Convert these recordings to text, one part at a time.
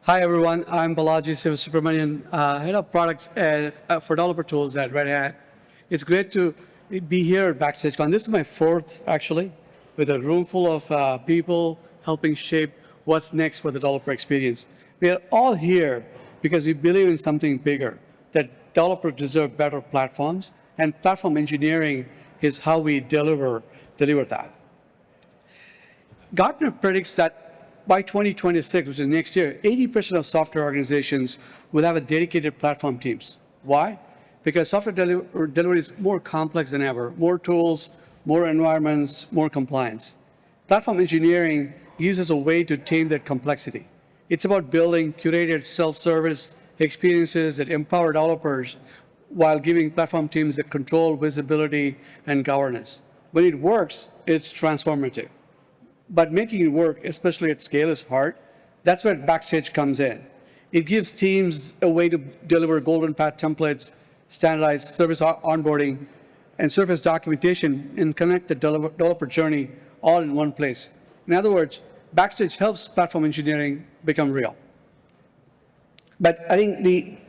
Hi, everyone. I'm Balaji, Sivasubramanian, head of products for developer tools at Red Hat. It's great to be here at Backstage. This is my fourth, actually, with a room full of people helping shape what's next for the developer experience. We are all here because we believe in something bigger, that developers deserve better platforms, and platform engineering is how we deliver that. Gartner predicts that by 2026, which is next year, 80% of software organizations will have a dedicated platform teams. Why? Because software delivery is more complex than ever. More tools, more environments, more compliance. Platform engineering uses a way to tame that complexity. It's about building curated self-service experiences that empower developers while giving platform teams the control, visibility, and governance. When it works, it's transformative. But making it work, especially at scale, is hard. That's where Backstage comes in. It gives teams a way to deliver golden path templates, standardized service onboarding, and service documentation, and connect the developer journey all in one place. In other words, Backstage helps platform engineering become real. But I think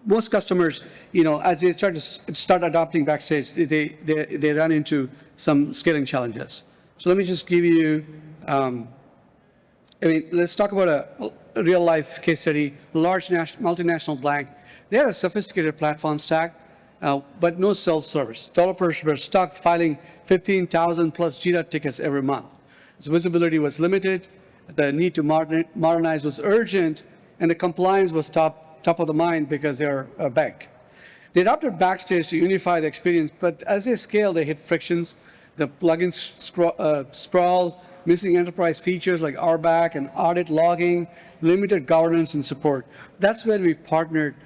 most customers, as they start adopting Backstage, they run into some scaling challenges. So let me just give you, let's talk about a real-life case study. A large multinational bank. They had a sophisticated platform stack, but no self-service. Developers were stuck filing 15,000 plus Jira tickets every month. So visibility was limited, the need to modernize was urgent, and the compliance was top of the mind because they're a bank. They adopted Backstage to unify the experience, but as they scale, they hit frictions. The plugins sprawl, missing enterprise features like RBAC and audit logging, limited governance and support. That's where we partnered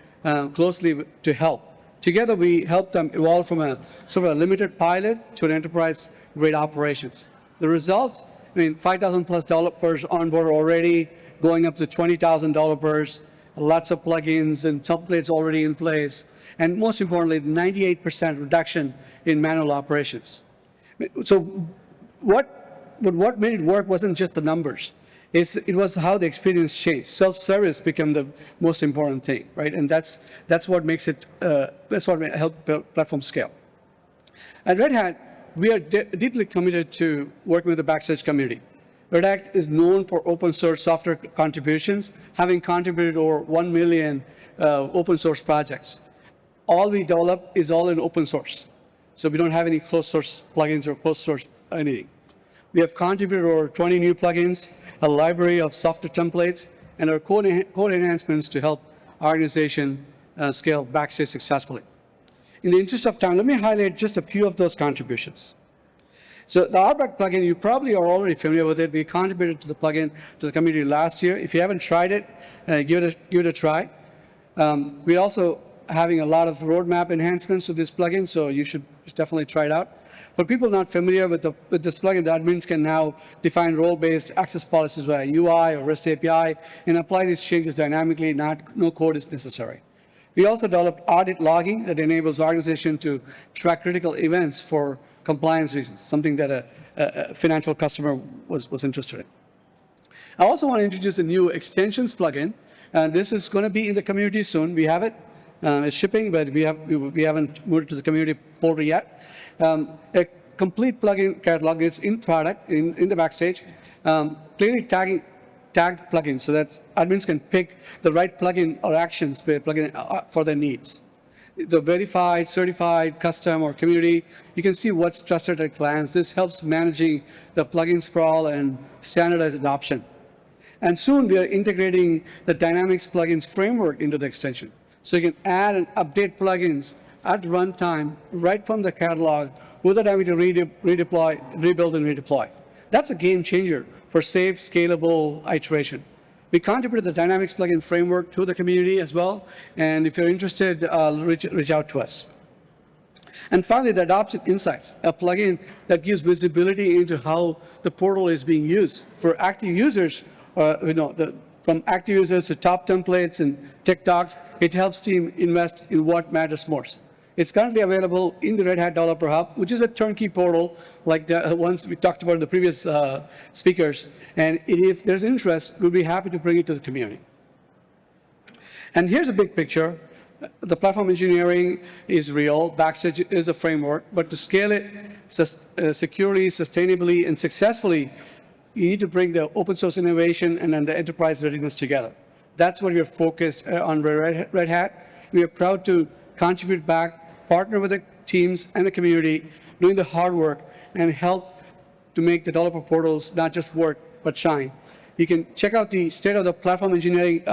closely to help. Together, we helped them evolve from a sort of a limited pilot to an enterprise-grade operations. The result, 5,000 plus developers on board already, going up to 20,000 developers, lots of plugins and templates already in place, and most importantly, 98% reduction in manual operations. So what made it work wasn't just the numbers. It was how the experience changed. Self-service became the most important thing, right? And that's what makes it, that's what helped platform scale. At Red Hat, we are deeply committed to working with the Backstage community. Red Hat is known for open source software contributions, having contributed over 1 million open source projects. All we develop is all in open source. So we don't have any closed source plugins or closed source anything. We have contributed over 20 new plugins, a library of software templates, and our code enhancements to help our organization scale Backstage successfully. In the interest of time, let me highlight just a few of those contributions. So the RBAC plugin, you probably are already familiar with it. We contributed to the plugin to the community last year. If you haven't tried it, give it a try. We're also having a lot of roadmap enhancements to this plugin, so you should definitely try it out. For people not familiar with this plugin, the admins can now define role-based access policies via UI or REST API and apply these changes dynamically. No code is necessary. We also developed audit logging that enables organization to track critical events for compliance reasons, something that a financial customer was interested in. I also want to introduce a new extensions plugin. This is going to be in the community soon. We have it. It's shipping, but we haven't moved it to the community folder yet. A complete plugin catalog is in product, in the Backstage, clearly tagged plugins so that admins can pick the right plugin or actions for their needs. The verified, certified, custom, or community, you can see what's trusted at a glance. This helps managing the plugin sprawl and standardized adoption. And soon we are integrating the Dynamics plugins framework into the extension. So you can add and update plugins at runtime right from the catalog without having to rebuild and redeploy. That's a game changer for safe, scalable iteration. We contributed the Dynamics plugin framework to the community as well, and if you're interested, reach out to us. And finally, the Adoption Insights, a plugin that gives visibility into how the portal is being used. For active users, from active users to top templates and tech docs, it helps team invest in what matters most. It's currently available in the Red Hat Developer Hub, which is a turnkey portal like the ones we talked about in the previous speakers. And if there's interest, we'll be happy to bring it to the community. And here's a big picture. The platform engineering is real. Backstage is a framework, but to scale it securely, sustainably, and successfully, you need to bring the open source innovation and then the enterprise readiness together. That's what we're focused on Red Hat. We are proud to contribute back, partner with the teams and the community, doing the hard work, and help to make the developer portals not just work, but shine. You can check out the state of the platform engineering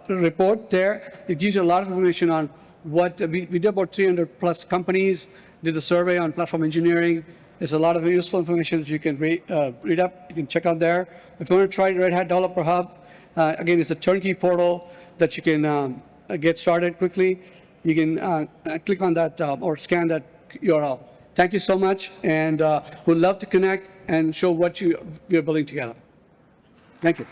report there. It gives you a lot of information on what we did. About 300 plus companies did the survey on platform engineering. There's a lot of useful information that you can read up. You can check out there. If you want to try Red Hat Developer Hub, again, it's a turnkey portal that you can get started quickly. You can click on that or scan that URL. Thank you so much, and we'd love to connect and show what we're building together. Thank you.